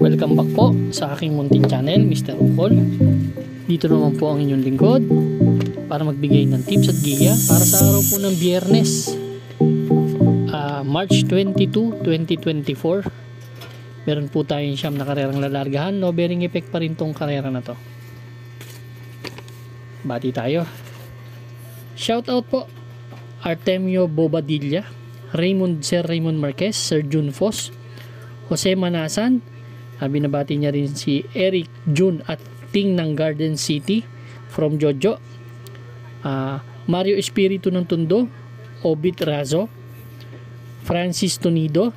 Welcome back po sa aking munting channel, Mr. Ukol. Dito naman po ang inyong lingkod para magbigay ng tips at giya para sa araw po ng Biyernes, March 22, 2024. Meron po tayong siyam na karerang lalargahan. No bearing effect pa rin tong karera na to. Bati tayo. Shout out po Artemio Bobadilla, Sir Raymond Marquez, Sir June Foss, Jose Manasan. Binabati niya rin si Eric June at Ting ng Garden City from Jojo. Mario Espiritu ng Tondo, Obit Razo, Francis Tonido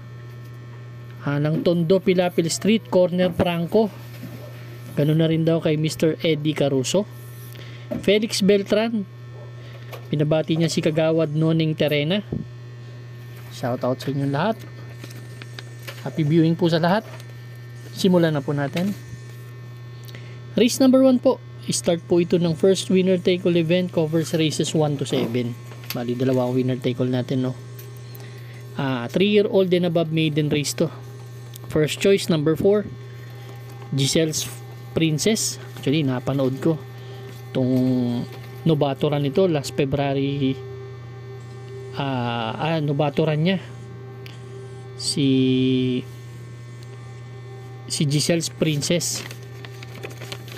ng Tondo Pilapil Street, Corner Franco. Ganun na rin daw kay Mr. Eddie Caruso. Felix Beltran, binabati niya si Kagawad Noning Terena. Shout out sa inyong lahat. Happy viewing po sa lahat. Simulan na po natin. Race number 1 po. Start po ito ng first winner take all event, covers races 1 to 7. Bali dalawang winner take all natin, no. 3-year-old and above maiden race to. First choice number 4, Giselle's Princess. Actually napanood ko tong nobatoran nito last February. Nobatoran niya si Giselle's Princess.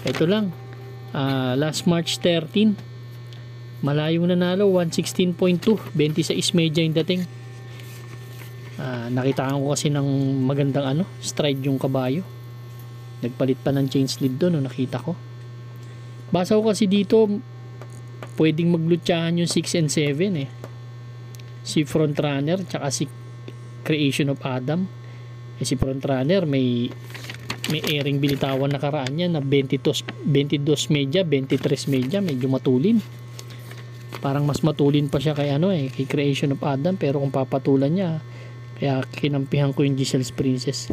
Ito lang, last March 13, malayong nanalo, 116.2, 26 medya yung dating. Nakita ko kasi ng magandang stride yung kabayo. Nagpalit pa ng chain slid doon, nakita ko. Basa ko kasi dito pwedeng maglutsahan yung 6 and 7 si Frontrunner tsaka si Creation of Adam. Si Frontrunner may airing binitawan nakaraan niya na 22 medya, 23 medya, medyo matulin. Parang mas matulin pa siya kay kay Creation of Adam, pero kung papatulan niya, kaya kinampihan ko yung Giselle's Princess.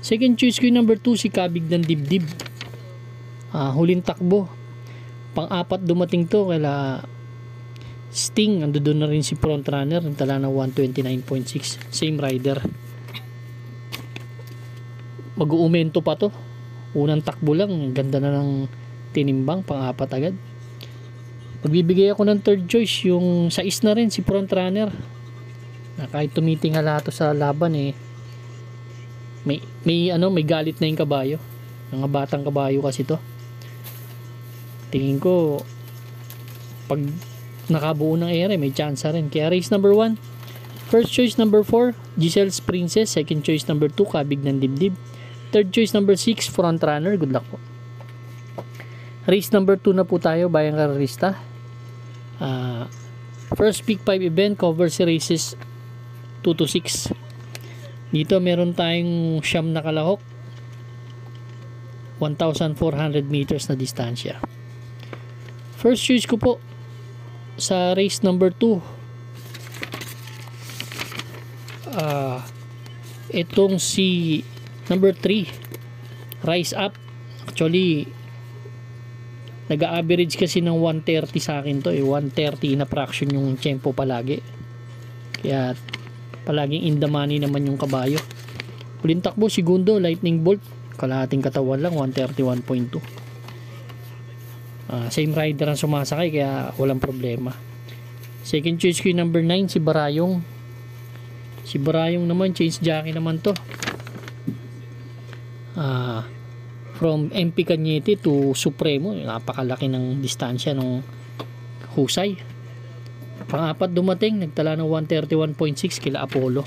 Second choice ko yung number 2, si Kabig ng Dibdib. Huling takbo. Pang-apat dumating to kaya Sting, ando doon na rin si Frontrunner, tala na 129.6, same rider. Mag-uumento pa to, unang takbo lang, ganda na ng tinimbang, pang-apat agad. Magbibigay ako ng third choice, yung 6 na rin, si Frontrunner. Kahit tumitingala to sa laban may galit na yung kabayo, mga batang kabayo kasi to. Tingin ko pag nakabuo ng ere, may chance rin. Kaya race number 1, first choice number 4, Giselle's Princess. Second choice number 2, Kabig ng Dibdib. Third choice number 6, Frontrunner. Good luck po. Race number 2 na po tayo, bayang karerista. First Peak 5 event, covers races 2 to 6. Dito meron tayong siyam na kalahok, 1,400 meters na distansya. First choice ko po sa race number 2, itong si number 3, Rise Up. Actually nag-average kasi ng 130 sa akin to 130 na fraction yung tempo palagi, kaya palaging in the money naman yung kabayo. Huling takbo, segundo, Lightning Bolt, kalahating katawan lang, 131.2. Same rider ang sumasakay, kaya walang problema. Second choice ko yung number 9, si Barayong. Si Barayong naman, change jockey naman to. From MP Cañete to Supremo, napakalaki ng distansya ng husay. Pang-apat dumating, nagtala ng 131.6 kila Apollo.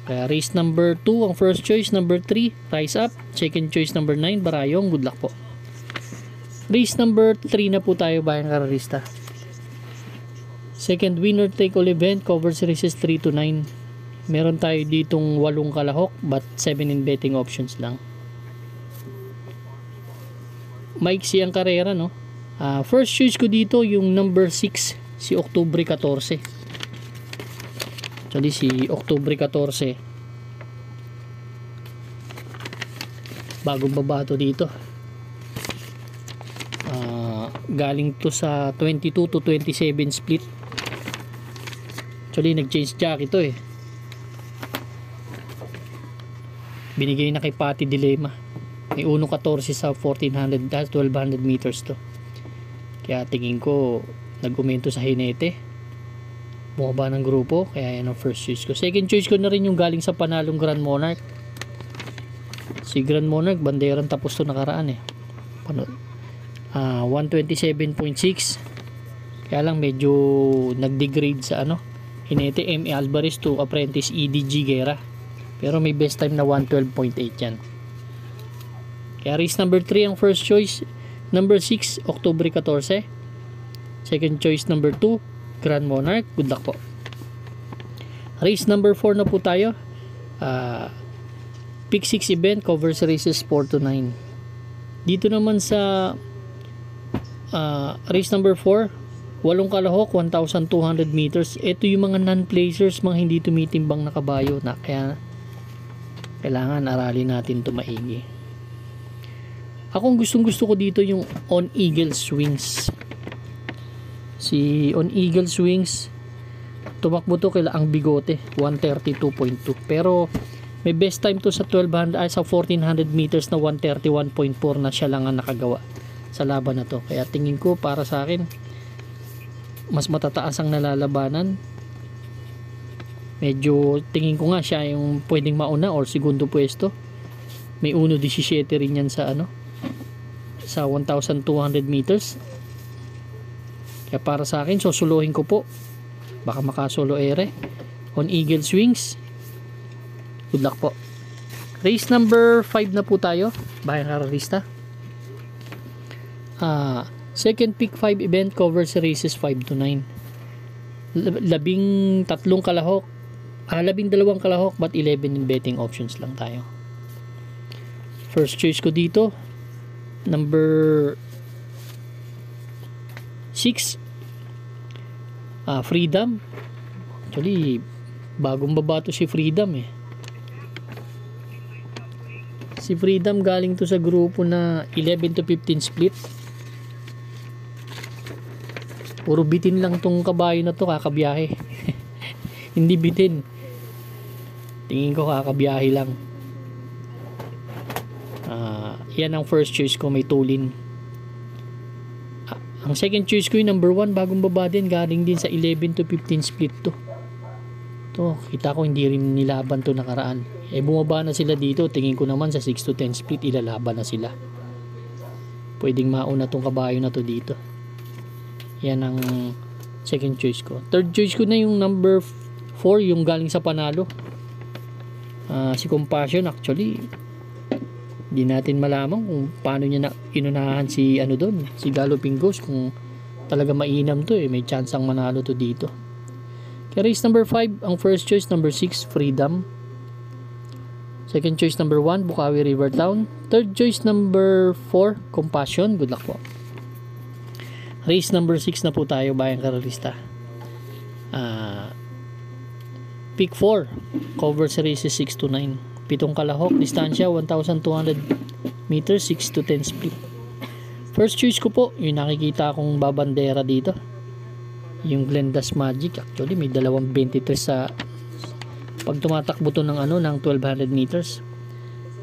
Kaya race number 2 ang first choice, number 3 Rise Up, second choice number 9 Barayong. Good luck po. Race number 3 na po tayo, bayang karerista. Second winner take all event, covers races 3 to 9. Meron tayo ditong 8 kalahok but 7 in betting options lang. Maiksi ang karera, no? First choice ko dito yung number 6, si Oktubre 14. Actually si Oktubre 14, bagong babato dito. Galing to sa 22 to 27 split. Actually nag-change jack ito Binigay na kay Pati Dilema. May 1.14 sa 1200 meters to. Kaya tingin ko nag-umento sa hinete. Bumaba ng grupo. Kaya yan ang first choice ko. Second choice ko na rin yung galing sa panalong Grand Monarch. Si Grand Monarch, banderang tapos to nakaraan eh. 127.6. Kaya lang medyo nag-degrade sa hinete M.E. Alvarez to apprentice EDG Guerra. Pero may best time na 112.8 yan. Kaya race number 3 ang first choice. Number 6, October 14. Second choice number 2, Grand Monarch. Good luck po. Race number 4 na po tayo. Pick 6 event covers races 4 to 9. Dito naman sa race number 4, 8 kalahok, 1,200 meters. Ito yung mga non-placers, mga hindi tumitimbang na kabayo na kaya kailangan aralin natin ito maigi. Akong gustong-gusto ko dito yung On Eagle Swings. Si On Eagle Swings, tumakbo to kila ang bigote, 132.2. Pero may best time to sa 1400 meters na 131.4 na siya lang ang nakagawa sa laban na to. Kaya tingin ko para sa akin mas matataas ang nalalabanan. Medyo tingin ko nga siya yung pwedeng mauna or segundo pwesto. May 1.17 rin yan sa sa 1,200 meters. Kaya para sa akin susuluhin ko po. Baka makasolo ere. On Eagle Swings. Good luck po. Race number 5 na po tayo. Bayang karalista. Second pick 5 event covers races 5 to 9. 12 kalahok. 12 kalahok but 11 in betting options lang tayo. First choice ko dito. Number 6. Freedom. Actually, bagong baba to si Freedom eh. Si Freedom galing to sa grupo na 11 to 15 split. Puro bitin lang tong kabayo na to, kakabiyahe. Hindi bitin. Tingin ko kakabiyahe lang. Yan ang first choice ko, may tulin. Ang second choice ko yung number 1, bagong baba din, galing din sa 11 to 15 split to. To, kita ko hindi rin nilaban to nakaraan. Bumaba na sila dito. Tingin ko naman sa 6 to 10 split ilalaban na sila. Pwedeng mauna tong kabayo na to dito. Yan ang second choice ko. Third choice ko na yung number 4, yung galing sa panalo. Si Compassion actually hindi natin malaman kung paano niya inunahan si doon, si Galloping Ghost, kung talaga mainam to may chance ang manalo to dito. Kaya race number 5, ang first choice number 6, Freedom. Second choice number 1, Bukawi River Town. Third choice number 4, Compassion. Good luck po. Race number 6 na po tayo, bayang karalista. Pick 4, covers races 6 to 9. 7 kalahok, distansya 1,200 meters, 6 to 10 split. First choice ko po, yung nakikita akong babandera dito. Yung Glendas Magic. Actually, may 2.23 sa pag tumatakbo to ng ng 1,200 meters.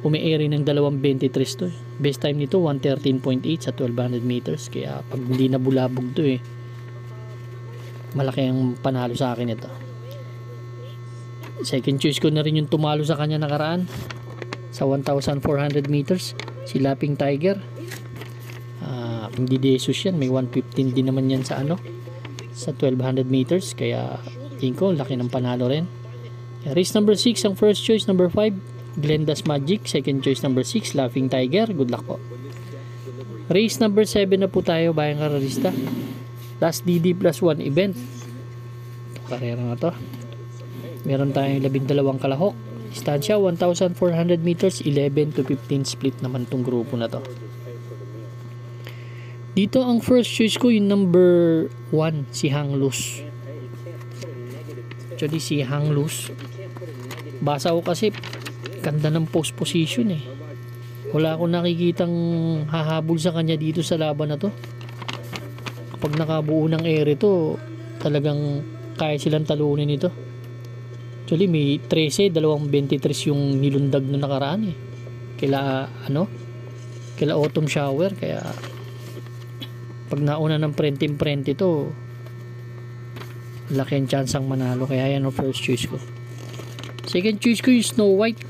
Umiere ng 2.23 to. Best time nito 113.8 sa 1,200 meters. Kaya pag hindi na bulabog to malaki ang panalo sa akin ito. Second choice ko na rin yung tumalo sa kanya nakaraan sa 1,400 meters, si Lapping Tiger. Hindi desus yan, may 115 din naman yan sa sa 1,200 meters, kaya tingin ko laki ng panalo rin. Race number 6 ang first choice, number 5 Glendas Magic. Second choice number 6 Laughing Tiger. Good luck po. Race number 7 na po tayo, bayang karalista. Last DD plus 1 event. Karera na to. Meron tayong 12 kalahok. Distansya 1,400 meters, 11 to 15 split naman tong grupo na to. Dito ang first choice ko yung number 1, si Hang Loose. Actually si Hang Loose, basa ko kasi ganda ng post position Wala akong nakikitang hahabol sa kanya dito sa laban na to. Kapag nakabuo ng ere to, talagang kaya silang talunin ito. Actually, may 13, 23 yung nilundag no nakaraan eh. Kila autumn shower, kaya pag nauna ng prenti to, laki ang chance ang manalo, kaya yan ang first choice ko. Second choice ko yung Snow White.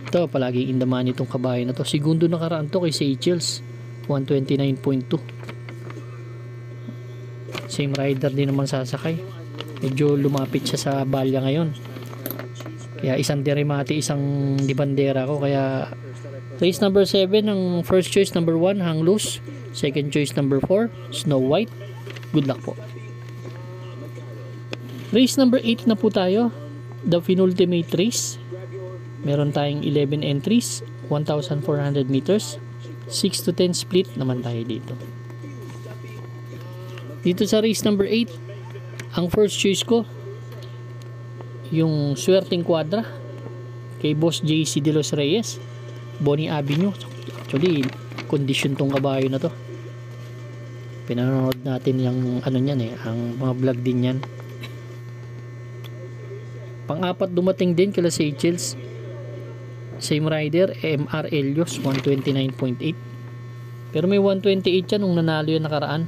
Ito, palagi in the money itong kabayo na to. Segundo nakaraan to kay Seychelles, 129.2. Same rider din naman sasakay. Medyo lumapit siya sa balya ngayon. Kaya isang Deremati, isang Dibandera ko. Kaya race number 7, ang first choice number 1, Hang Loose. Second choice number 4, Snow White. Good luck po. Race number 8 na po tayo. The penultimate race. Meron tayong 11 entries, 1,400 meters. 6 to 10 split naman tayo dito. Dito sa race number 8, ang first choice ko yung Swerteng Quadra kay Boss JC De Los Reyes, Bonnie Avenue. Actually, condition tong kabayo na to. Pinanood natin yung ano niyan eh, ang mga vlog din yan. Pang-apat dumating din kila Seychelles. Same rider, MR Elios, 129.8. Pero may 128 yan nung nanalo yung nakaraan.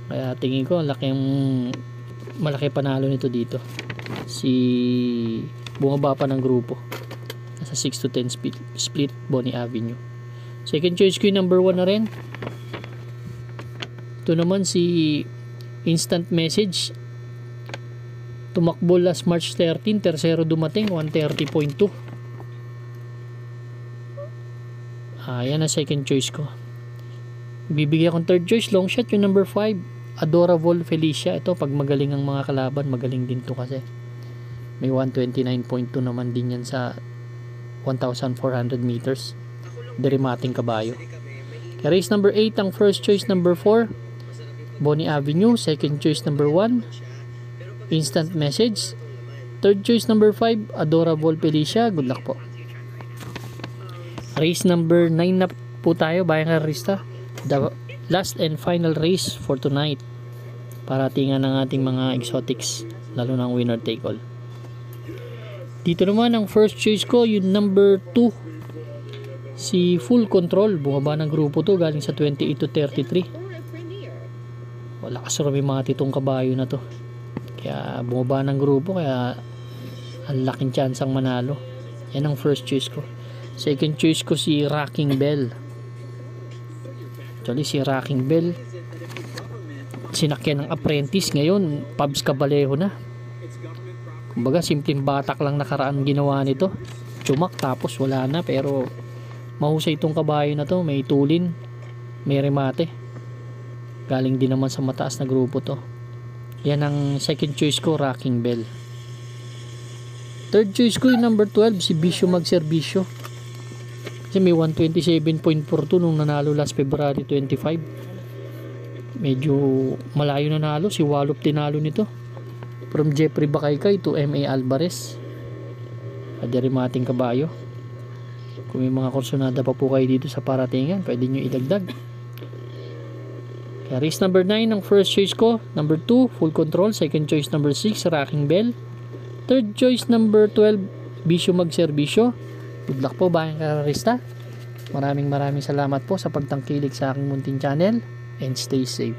Kaya tingin ko malaki panalo nito dito. Si bumaba pa ng grupo. Nasa 6 to 10 split Bonnie Avenue. Second choice ko yung number 1 na rin. Ito naman si Instant Message. Tumakbo last March 13, tersero dumating, 130.2. Yan ang second choice ko. Bibigyan akong third choice, long shot, yung number 5, Adorable Felicia. Ito, pag magaling ang mga kalaban, magaling din to kasi. May 129.2 naman din yan sa 1,400 meters. Derimating kabayo. Kaya race number 8, ang first choice number 4, Bonnie Avenue. Second choice number 1, Instant Message. Third choice number 5, Adorable Felicia. Good luck po. Race number 9 na po tayo, bayang karista. The last and final race for tonight. Paratingan ng ating mga exotics, lalo ng winner take all. Dito naman ang first choice ko, yung number 2, si Full Control. Bumaba ng grupo to, galing sa 28 to 33. Wala kasi rumimati tong kabayo na to, kaya bumaba ng grupo, kaya ang laking chance ang manalo. Yan ang first choice ko. Second choice ko si Rocking Bell. Actually, si Rocking Bell, sinakyan ng apprentice, ngayon Pabs Cabalejo na. Kumbaga, simpleng batak lang nakaraan ginawa nito. Chumak tapos wala na, pero mahusay itong kabayo na to. May tulin, may remate. Galing din naman sa mataas na grupo to. Yan ang second choice ko, Rocking Bell. Third choice ko yung number 12, si Bisyo Magserbisyo. Kasi may 127.42 nung nanalo last February 25. Medyo malayo na nalo. Si Wallop tinalo nito. From Jeffrey Bakaykay to M.A. Alvarez. Aderimating kabayo. Kung may mga kursonada pa po kayo dito sa paratingan, pwede nyo idagdag. Kaya race number 9 ang first choice ko. Number 2, Full Control. Second choice number 6, Rocking Bell. Third choice number 12, Bisyo Magserbisyo. Good luck po, bayang kararista. Maraming salamat po sa pagtangkilik sa aking munting channel, and stay safe.